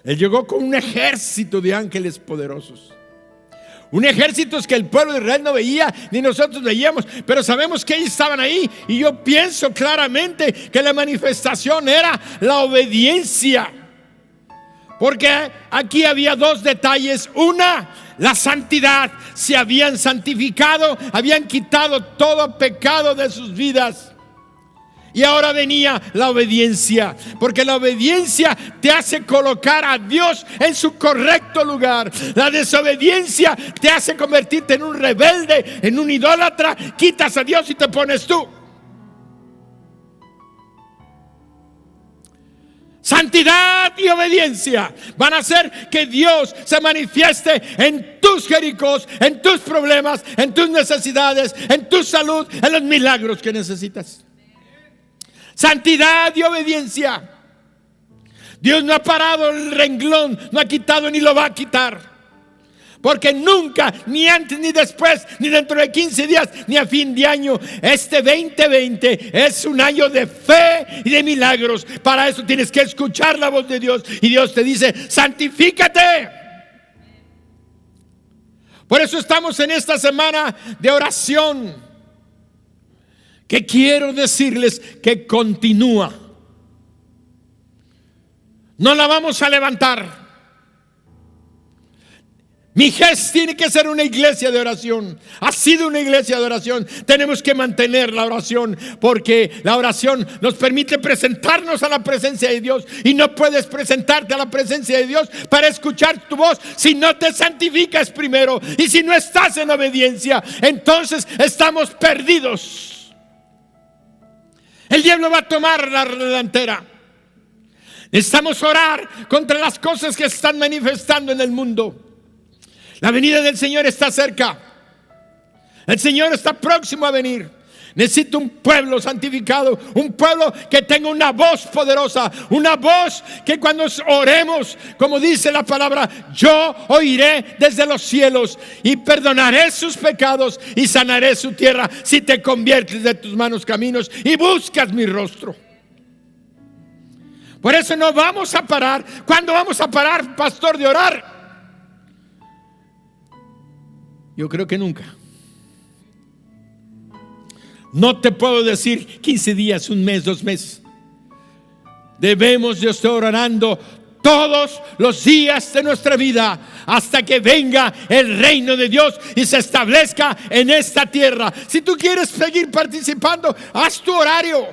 A: Él llegó con un ejército de ángeles poderosos, un ejército que el pueblo de Israel no veía ni nosotros veíamos, pero sabemos que ellos estaban ahí. Y yo pienso claramente que la manifestación era la obediencia, porque aquí había 2 detalles. Una, la santidad. Se habían santificado, habían quitado todo pecado de sus vidas. Y ahora venía la obediencia, porque la obediencia te hace colocar a Dios en su correcto lugar. La desobediencia te hace convertirte en un rebelde, en un idólatra. Quitas a Dios y te pones tú. Santidad y obediencia van a hacer que Dios se manifieste en tus Jericós, en tus problemas, en tus necesidades, en tu salud, en los milagros que necesitas. Santidad y obediencia. Dios no ha parado el renglón, no ha quitado ni lo va a quitar. Porque nunca, ni antes ni después, ni dentro de 15 días, ni a fin de año, este 2020 es un año de fe y de milagros. Para eso tienes que escuchar la voz de Dios. Y Dios te dice: santifícate. Por eso estamos en esta semana de oración, que quiero decirles que continúa. No la vamos a levantar. Mi GES tiene que ser una iglesia de oración. Ha sido una iglesia de oración. Tenemos que mantener la oración, porque la oración nos permite presentarnos a la presencia de Dios. Y no puedes presentarte a la presencia de Dios para escuchar tu voz si no te santificas primero. Y si no estás en obediencia, entonces estamos perdidos. El diablo va a tomar la delantera. Necesitamos orar contra las cosas que se están manifestando en el mundo. La venida del Señor está cerca. El Señor está próximo a venir. Necesito un pueblo santificado, un pueblo que tenga una voz poderosa, una voz que cuando oremos, como dice la palabra, yo oiré desde los cielos y perdonaré sus pecados y sanaré su tierra si te conviertes de tus malos caminos y buscas mi rostro. Por eso no vamos a parar. ¿Cuándo vamos a parar, pastor, de orar? Yo creo que nunca. No te puedo decir 15 días, un mes, 2 meses. Debemos de estar orando todos los días de nuestra vida hasta que venga el reino de Dios y se establezca en esta tierra. Si tú quieres seguir participando, haz tu horario,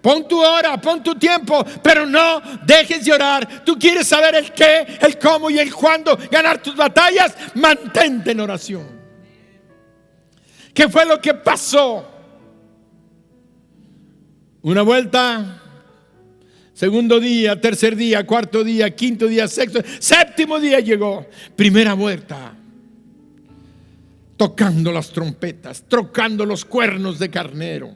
A: pon tu hora, pon tu tiempo, pero no dejes de orar. Tú quieres saber el qué, el cómo y el cuándo ganar tus batallas, mantente en oración. ¿Qué fue lo que pasó? Una vuelta, segundo día, tercer día, cuarto día, quinto día, sexto, séptimo día llegó. Primera vuelta, tocando las trompetas, tocando los cuernos de carnero.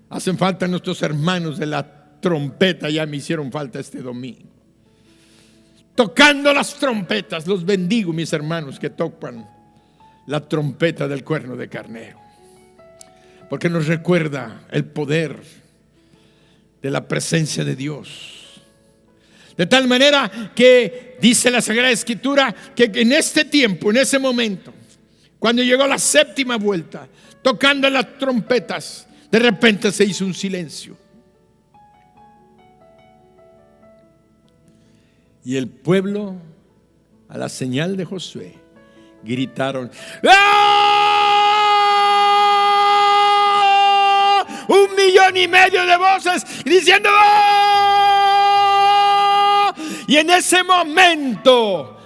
A: Hacen falta nuestros hermanos de la trompeta, ya me hicieron falta este domingo. Tocando las trompetas, los bendigo, mis hermanos que tocan la trompeta del cuerno de carnero, porque nos recuerda el poder de la presencia de Dios. De tal manera que dice la Sagrada Escritura que en este tiempo, en ese momento, cuando llegó la séptima vuelta, tocando las trompetas, de repente se hizo un silencio. Y el pueblo, a la señal de Josué, gritaron: ¡Ah! 1,5 millones de voces diciendo ¡ah! Y en ese momento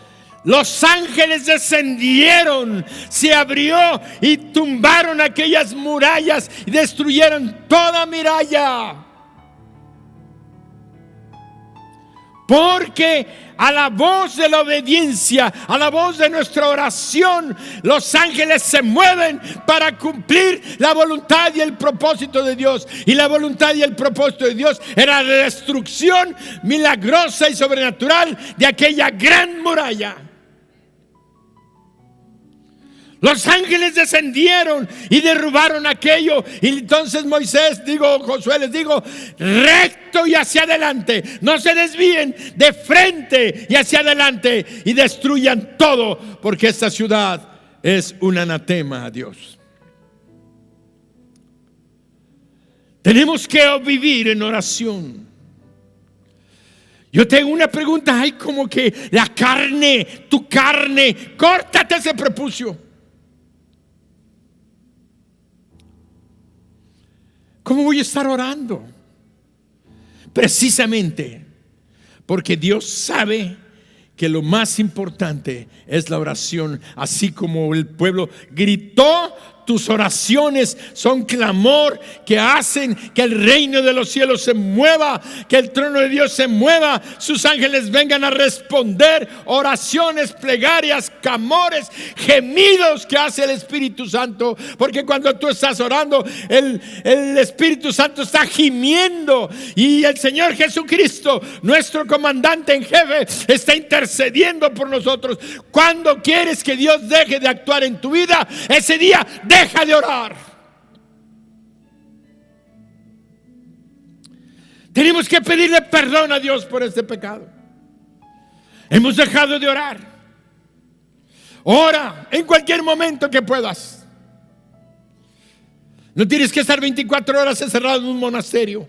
A: los ángeles descendieron, se abrió y tumbaron aquellas murallas y destruyeron toda muralla. Porque a la voz de la obediencia, a la voz de nuestra oración, los ángeles se mueven para cumplir la voluntad y el propósito de Dios. Y la voluntad y el propósito de Dios era la destrucción milagrosa y sobrenatural de aquella gran muralla. Los ángeles descendieron y derrubaron aquello. Y entonces Josué les dijo: recto y hacia adelante, no se desvíen, de frente y hacia adelante, y destruyan todo, porque esta ciudad es un anatema a Dios. Tenemos que vivir en oración. Yo tengo una pregunta: hay como que la carne, tu carne, córtate ese prepucio. ¿Cómo voy a estar orando? Precisamente porque Dios sabe que lo más importante es la oración. Así como el pueblo gritó, tus oraciones son clamor que hacen que el reino de los cielos se mueva, que el trono de Dios se mueva, sus ángeles vengan a responder oraciones, plegarias, clamores, gemidos que hace el Espíritu Santo. Porque cuando tú estás orando, el Espíritu Santo está gimiendo, y el Señor Jesucristo, nuestro comandante en jefe, está intercediendo por nosotros. Cuando quieres que Dios deje de actuar en tu vida, ese día deja de orar. Tenemos que pedirle perdón a Dios por este pecado. Hemos dejado de orar. Ora en cualquier momento que puedas. No tienes que estar 24 horas encerrado en un monasterio.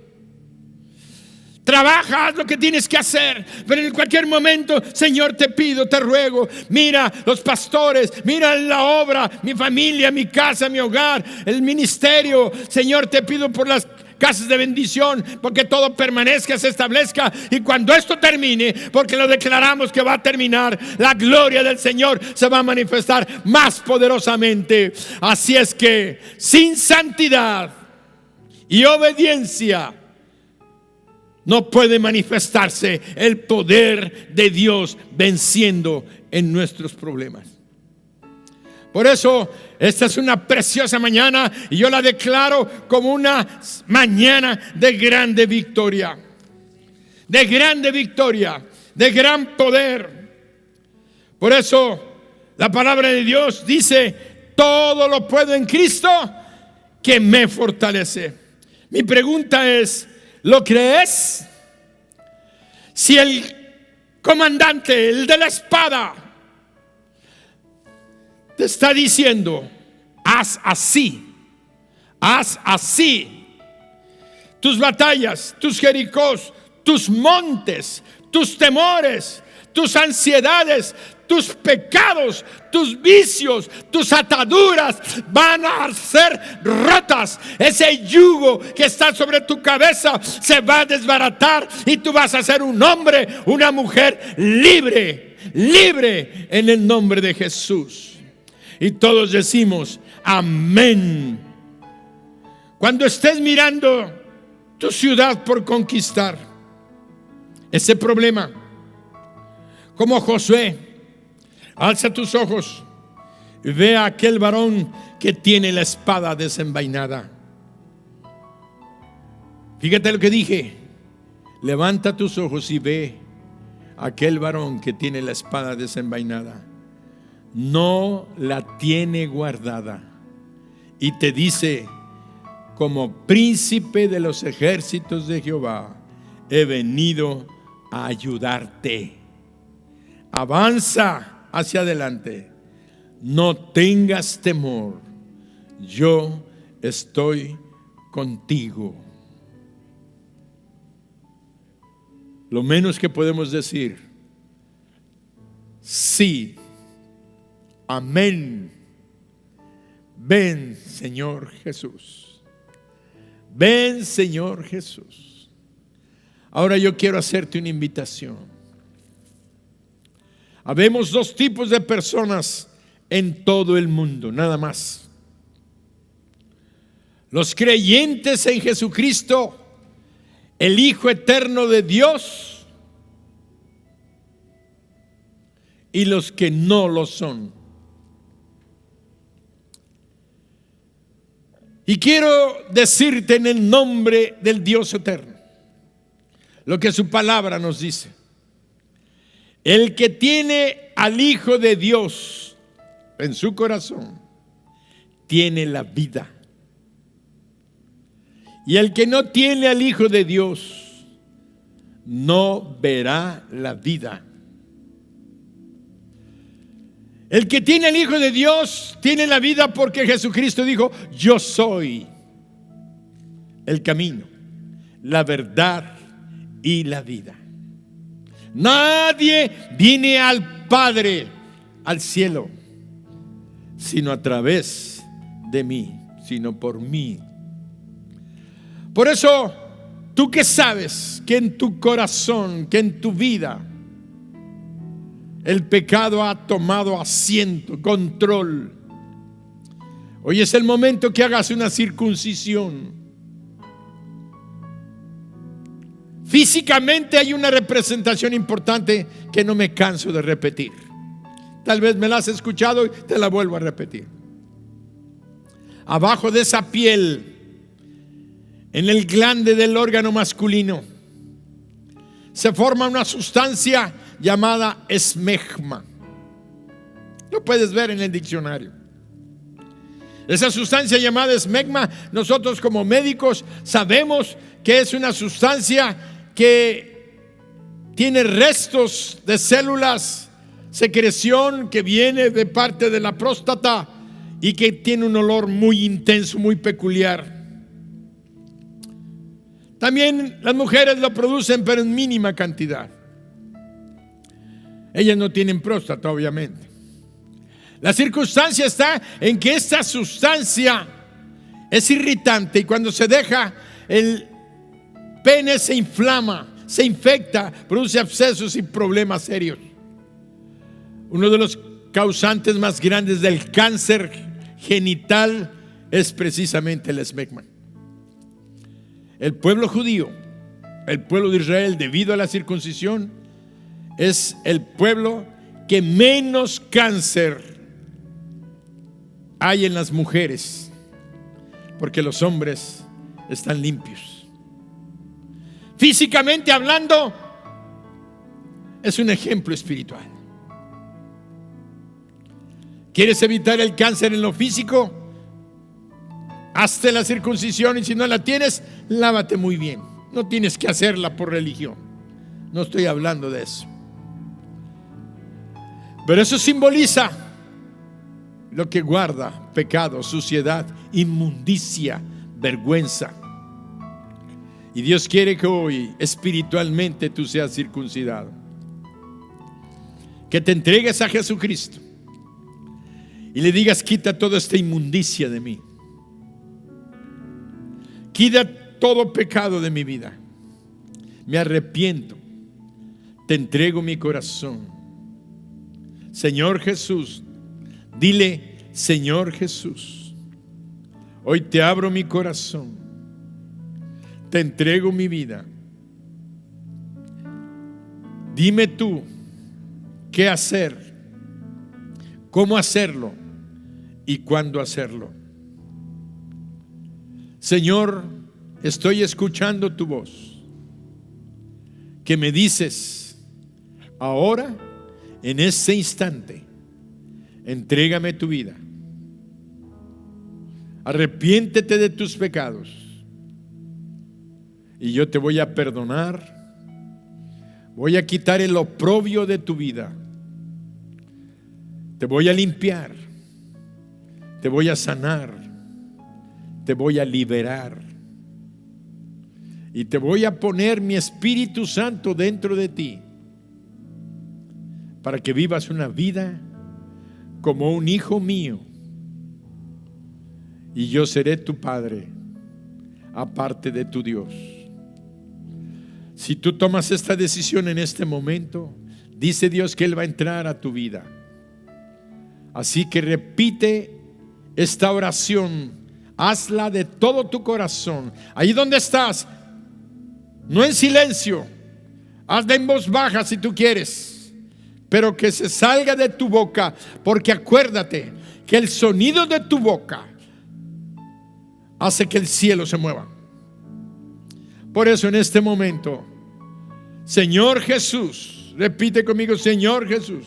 A: Trabaja, haz lo que tienes que hacer, pero en cualquier momento: Señor, te pido, te ruego, mira los pastores, mira la obra, mi familia, mi casa, mi hogar, el ministerio. Señor, te pido por las casas de bendición, porque todo permanezca, se establezca, y cuando esto termine, porque lo declaramos que va a terminar, la gloria del Señor se va a manifestar más poderosamente. Así es que sin santidad y obediencia no puede manifestarse el poder de Dios venciendo en nuestros problemas. Por eso esta es una preciosa mañana, y yo la declaro como una mañana de grande victoria, de grande victoria, de gran poder. Por eso la palabra de Dios dice: todo lo puedo en Cristo que me fortalece. Mi pregunta es: ¿lo crees? Si el comandante, el de la espada, te está diciendo: haz así, tus batallas, tus Jericós, tus montes, tus temores, tus ansiedades, tus pecados, tus vicios, tus ataduras van a ser rotas. Ese yugo que está sobre tu cabeza se va a desbaratar y tú vas a ser un hombre, una mujer libre, libre en el nombre de Jesús. Y todos decimos amén. Cuando estés mirando tu ciudad por conquistar, ese problema, como Josué, alza tus ojos y ve a aquel varón que tiene la espada desenvainada. Fíjate lo que dije. Levanta tus ojos y ve a aquel varón que tiene la espada desenvainada. No la tiene guardada. Y te dice: como príncipe de los ejércitos de Jehová, he venido a ayudarte. Avanza hacia adelante. No tengas temor. Yo estoy contigo. Lo menos que podemos decir: sí, amén. Ven, Señor Jesús. Ven, Señor Jesús. Ahora yo quiero hacerte una invitación. Habemos dos tipos de personas en todo el mundo, nada más: los creyentes en Jesucristo, el Hijo eterno de Dios, y los que no lo son. Y quiero decirte en el nombre del Dios eterno lo que su palabra nos dice. El que tiene al Hijo de Dios en su corazón tiene la vida. Y el que no tiene al Hijo de Dios no verá la vida. El que tiene al Hijo de Dios tiene la vida, porque Jesucristo dijo: yo soy el camino, la verdad y la vida. Nadie viene al Padre, al cielo, sino a través de mí, sino por mí. Por eso, tú que sabes que en tu corazón, que en tu vida el pecado ha tomado asiento, control, hoy es el momento que hagas una circuncisión. Físicamente hay una representación importante que no me canso de repetir. Tal vez me la has escuchado y te la vuelvo a repetir. Abajo de esa piel, en el glande del órgano masculino, se forma una sustancia llamada esmegma. Lo puedes ver en el diccionario. Esa sustancia llamada esmegma, nosotros como médicos sabemos que es una sustancia que tiene restos de células, secreción que viene de parte de la próstata y que tiene un olor muy intenso, muy peculiar. También las mujeres lo producen, pero en mínima cantidad. Ellas no tienen próstata, obviamente. La circunstancia está en que esta sustancia es irritante, y cuando se deja, el pene se inflama, se infecta, produce abscesos y problemas serios. Uno de los causantes más grandes del cáncer genital es precisamente el esmegma. El pueblo judío, el pueblo de Israel, debido a la circuncisión, es el pueblo que menos cáncer hay en las mujeres, porque los hombres están limpios. Físicamente hablando, es un ejemplo espiritual. ¿Quieres evitar el cáncer en lo físico? Hazte la circuncisión, y si no la tienes, lávate muy bien. No tienes que hacerla por religión. No estoy hablando de eso. Pero eso simboliza lo que guarda: pecado, suciedad, inmundicia, vergüenza. Y Dios quiere que hoy espiritualmente tú seas circuncidado, que te entregues a Jesucristo y le digas: quita toda esta inmundicia de mí, quita todo pecado de mi vida, me arrepiento, te entrego mi corazón. Señor Jesús, dile: Señor Jesús, hoy te abro mi corazón, te entrego mi vida. Dime tú qué hacer, cómo hacerlo y cuándo hacerlo. Señor, estoy escuchando tu voz, que me dices: ahora, en este instante, entrégame tu vida. Arrepiéntete de tus pecados y yo te voy a perdonar. Voy a quitar el oprobio de tu vida. Te voy a limpiar. Te voy a sanar. Te voy a liberar. Y te voy a poner mi Espíritu Santo dentro de ti, para que vivas una vida como un hijo mío. Y yo seré tu Padre, aparte de tu Dios. Si tú tomas esta decisión en este momento, dice Dios que Él va a entrar a tu vida. Así que repite esta oración, hazla de todo tu corazón. Ahí donde estás, no en silencio, hazla en voz baja si tú quieres, pero que se salga de tu boca, porque acuérdate que el sonido de tu boca hace que el cielo se mueva. Por eso en este momento, Señor Jesús, repite conmigo: Señor Jesús,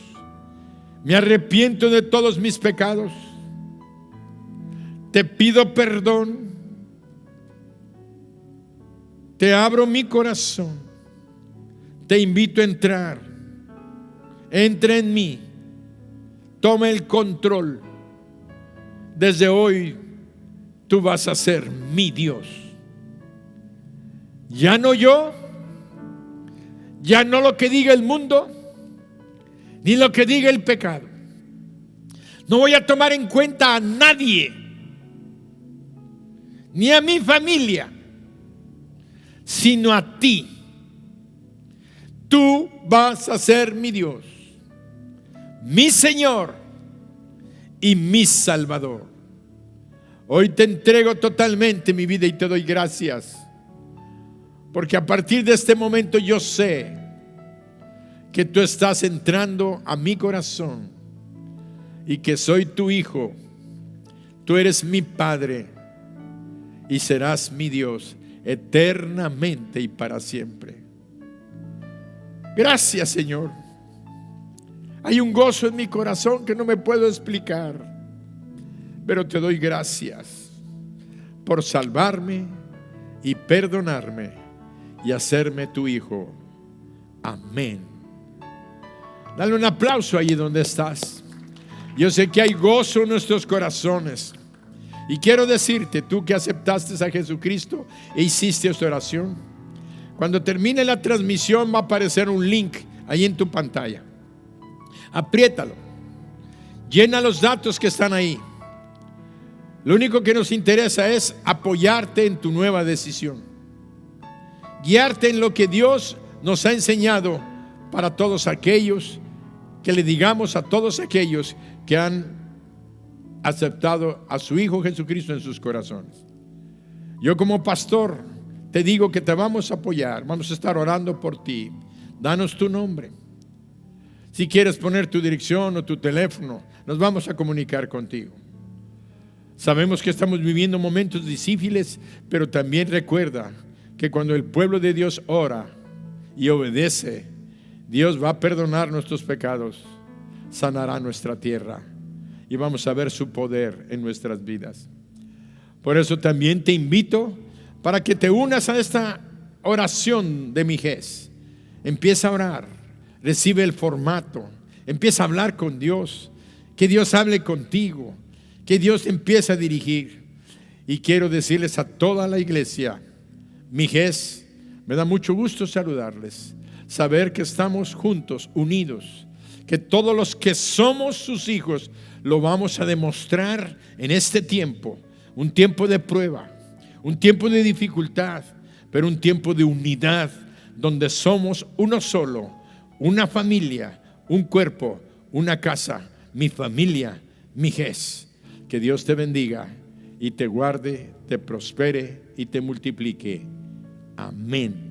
A: me arrepiento de todos mis pecados, te pido perdón, te abro mi corazón, te invito a entrar, entra en mí, toma el control. Desde hoy tú vas a ser mi Dios. Ya no yo, ya no lo que diga el mundo, ni lo que diga el pecado. No voy a tomar en cuenta a nadie, ni a mi familia, sino a ti. Tú vas a ser mi Dios, mi Señor y mi Salvador. Hoy te entrego totalmente mi vida y te doy gracias, porque a partir de este momento yo sé que tú estás entrando a mi corazón y que soy tu hijo. Tú eres mi Padre y serás mi Dios eternamente y para siempre. Gracias, Señor. Hay un gozo en mi corazón que no me puedo explicar, pero te doy gracias por salvarme y perdonarme y hacerme tu hijo. Amén. Dale un aplauso allí donde estás. Yo sé que hay gozo en nuestros corazones. Y quiero decirte, tú que aceptaste a Jesucristo e hiciste esta oración, cuando termine la transmisión va a aparecer un link ahí en tu pantalla. Apriétalo. Llena los datos que están ahí. Lo único que nos interesa es apoyarte en tu nueva decisión, guiarte en lo que Dios nos ha enseñado para todos aquellos que le digamos a todos aquellos que han aceptado a su Hijo Jesucristo en sus corazones. Yo como pastor te digo que te vamos a apoyar, vamos a estar orando por ti. Danos tu nombre. Si quieres poner tu dirección o tu teléfono, nos vamos a comunicar contigo. Sabemos que estamos viviendo momentos difíciles, pero también recuerda que cuando el pueblo de Dios ora y obedece, Dios va a perdonar nuestros pecados, sanará nuestra tierra y vamos a ver su poder en nuestras vidas. Por eso también te invito para que te unas a esta oración de Mijés. Empieza a orar, recibe el formato, empieza a hablar con Dios, que Dios hable contigo, que Dios te empiece a dirigir. Y quiero decirles a toda la iglesia, Mijés, me da mucho gusto saludarles, saber que estamos juntos, unidos, que todos los que somos sus hijos lo vamos a demostrar en este tiempo, un tiempo de prueba, un tiempo de dificultad, pero un tiempo de unidad, donde somos uno solo, una familia, un cuerpo, una casa, mi familia, Mijés. Que Dios te bendiga y te guarde, te prospere y te multiplique. Amén.